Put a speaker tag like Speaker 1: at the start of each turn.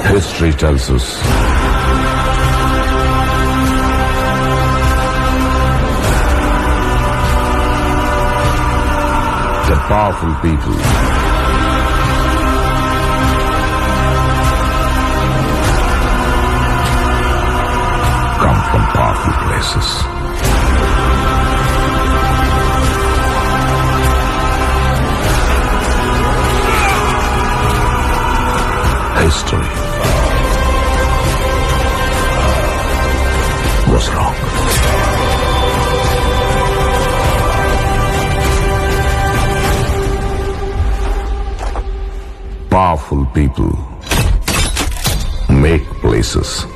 Speaker 1: History tells us that powerful people come from powerful places. History was wrong. Powerful people make places.